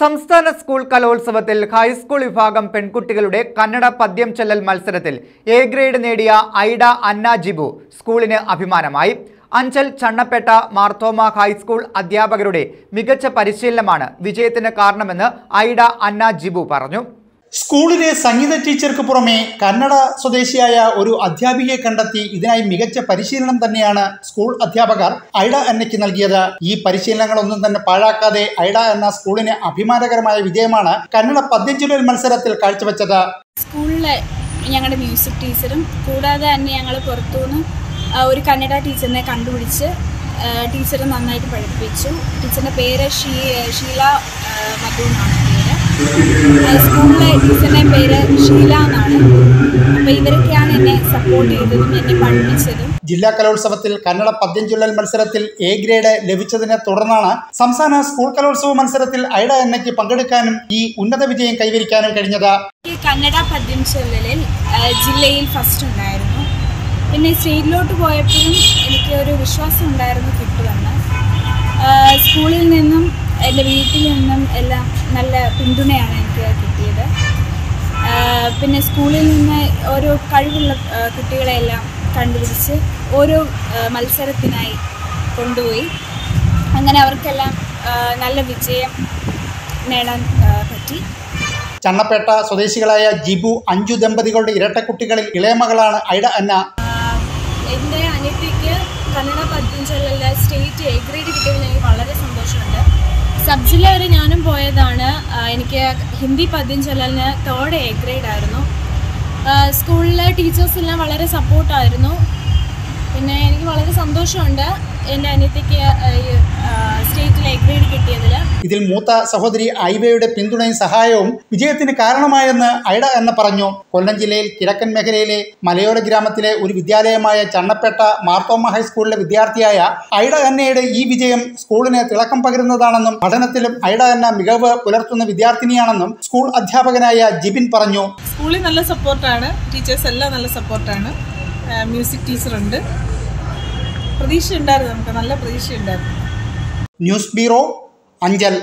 സംസ്ഥാന സ്കൂൾ കലോത്സവത്തിൽ ഹൈസ്കൂൾ വിഭാഗം പെൺകുട്ടികളുടെ കന്നഡ പദ്യം ചൊല്ലൽ മത്സരത്തിൽ എ ഗ്രേഡ് നേടിയ ഐഡ അന്ന ജിബു സ്കൂളിന് അഭിമാനമായി. അഞ്ചൽ ചണ്ണപ്പേട്ട മാർത്തോമ ഹൈസ്കൂൾ അധ്യാപകരുടെ മികച്ച പരിശീലനമാണ് വിജയത്തിന് കാരണമെന്ന് ഐഡ അന്ന ജിബു പറഞ്ഞു. സ്കൂളിലെ സംഗീത ടീച്ചർക്ക് പുറമെ കന്നഡ സ്വദേശിയായ ഒരു അധ്യാപികയെ കണ്ടെത്തി ഇതിനായി മികച്ച പരിശീലനം തന്നെയാണ് സ്കൂൾ അധ്യാപകർ ഐഡ അന്നയ്ക്ക് നൽകിയത്. ഈ പരിശീലനങ്ങളൊന്നും തന്നെ പാഴാക്കാതെ ഐഡ അന്ന സ്കൂളിന് അഭിമാനകരമായ വിജയമാണ് കന്നഡ പദ്യം ചൊല്ലൽ മത്സരത്തിൽ കാഴ്ചവെച്ചത്. സ്കൂളിലെ ഞങ്ങളുടെ മ്യൂസിക് ടീച്ചറും കൂടാതെ തന്നെ ഞങ്ങൾ പുറത്തുനിന്ന് ഒരു കന്നഡ ടീച്ചറിനെ കണ്ടുപിടിച്ച് ടീച്ചർ നന്നായിട്ട് പഠിപ്പിച്ചു. ടീച്ചറിൻ്റെ പേര് ഷീല മധു എന്നാണ് പേര്. സ്കൂളിലെ ടീച്ചറിൻ്റെ പേര് ഷീല എന്നാണ്. അപ്പോൾ ഇവരൊക്കെയാണ് എന്നെ സപ്പോർട്ട് ചെയ്തതും എന്നെ പഠിപ്പിച്ചതും. ജില്ലാ കലോത്സവത്തിൽ കന്നഡ പദ്യം ചൊല്ലൽ മത്സരത്തിൽ എ ഗ്രേഡ് ലഭിച്ചതിനെ തുടർന്നാണ് സംസ്ഥാന സ്കൂൾ കലോത്സവ മത്സരത്തിൽ ഐഡ അന്നയ്ക്ക് പങ്കെടുക്കാനും ഈ ഉന്നത വിജയം കൈവരിക്കാനും കഴിഞ്ഞത്. കന്നഡ പദ്യം ചൊല്ലലിൽ ജില്ലയിൽ ഫസ്റ്റ് ഉണ്ടായിരുന്നു. പിന്നെ സ്റ്റേറ്റിലോട്ട് പോയപ്പോഴും എനിക്ക് ഒരു വിശ്വാസം ഉണ്ടായിരുന്നു കിട്ടുമെന്ന്. സ്കൂളിൽ നിന്നും എൻ്റെ വീട്ടിൽ നിന്നും എല്ലാം നല്ല പിന്തുണയാണ് എനിക്ക് കിട്ടിയത്. പിന്നെ സ്കൂളിൽ നിന്ന് ഓരോ കഴിവുള്ള കുട്ടികളെല്ലാം കണ്ടുപിടിച്ച് ഓരോ മത്സരത്തിനായി കൊണ്ടുപോയി. അങ്ങനെ അവർക്കെല്ലാം നല്ല വിജയം നേടാൻ പറ്റി. ചണ്ണപ്പേട്ട സ്വദേശികളായ ജിബു അഞ്ചു ദമ്പതികളുടെ ഇരട്ടക്കുട്ടികളിൽ ഇളയ മകളാണ് ഐഡ അന്ന. എൻ്റെ അനിയത്തിക്ക് കന്നഡ പദ്യം ചൊല്ലൽ സ്റ്റേറ്റ് എ ഗ്രേഡ് കിട്ടിയതിൽ എനിക്ക് വളരെ സന്തോഷമുണ്ട്. സബ് ജില്ല വരെ ഞാനും പോയതാണ്. എനിക്ക് ഹിന്ദി പദ്യം ചൊല്ലലിന് 3rd എ ഗ്രേഡ് ആയിരുന്നു. സ്കൂളിലെ ടീച്ചേഴ്സെല്ലാം വളരെ സപ്പോർട്ടായിരുന്നു. പിന്നെ എനിക്ക് വളരെ സന്തോഷമുണ്ട് എൻ്റെ അനിയത്തിക്ക് സ്റ്റേറ്റിൽ എ ഗ്രേഡ് കിട്ടിയതിൽ. ഇതിൽ മൂത്ത സഹോദരി ഐവയുടെ പിന്തുണയും സഹായവും വിജയത്തിന് കാരണമായെന്ന് ഐഡ അന്ന പറഞ്ഞു. കൊല്ലം ജില്ലയിൽ കിഴക്കൻ മേഖലയിലെ മലയോര ഗ്രാമത്തിലെ ഒരു വിദ്യാലയമായ ചണ്ണപ്പേട്ട മാർത്തോമ ഹൈസ്കൂളിലെ വിദ്യാർത്ഥിയായ ഐഡ അന്നയുടെ ഈ വിജയം സ്കൂളിന് തിളക്കം പകരുന്നതാണെന്നും പഠനത്തിലും ഐഡ അന്ന മികവ് പുലർത്തുന്ന വിദ്യാർത്ഥിനിയാണെന്നും സ്കൂൾ അധ്യാപകനായ ജിബിൻ പറഞ്ഞു. സ്കൂളിൽ നല്ല സപ്പോർട്ടാണ്, ടീച്ചേഴ്സ് എല്ലാം നല്ല സപ്പോർട്ടാണ്. മ്യൂസിക് ടീച്ചറുണ്ട്. പ്രതീക്ഷയുണ്ടായിരുന്നു, നമുക്ക് നല്ല പ്രതീക്ഷയുണ്ടായിരുന്നു. News bureau, Anchal.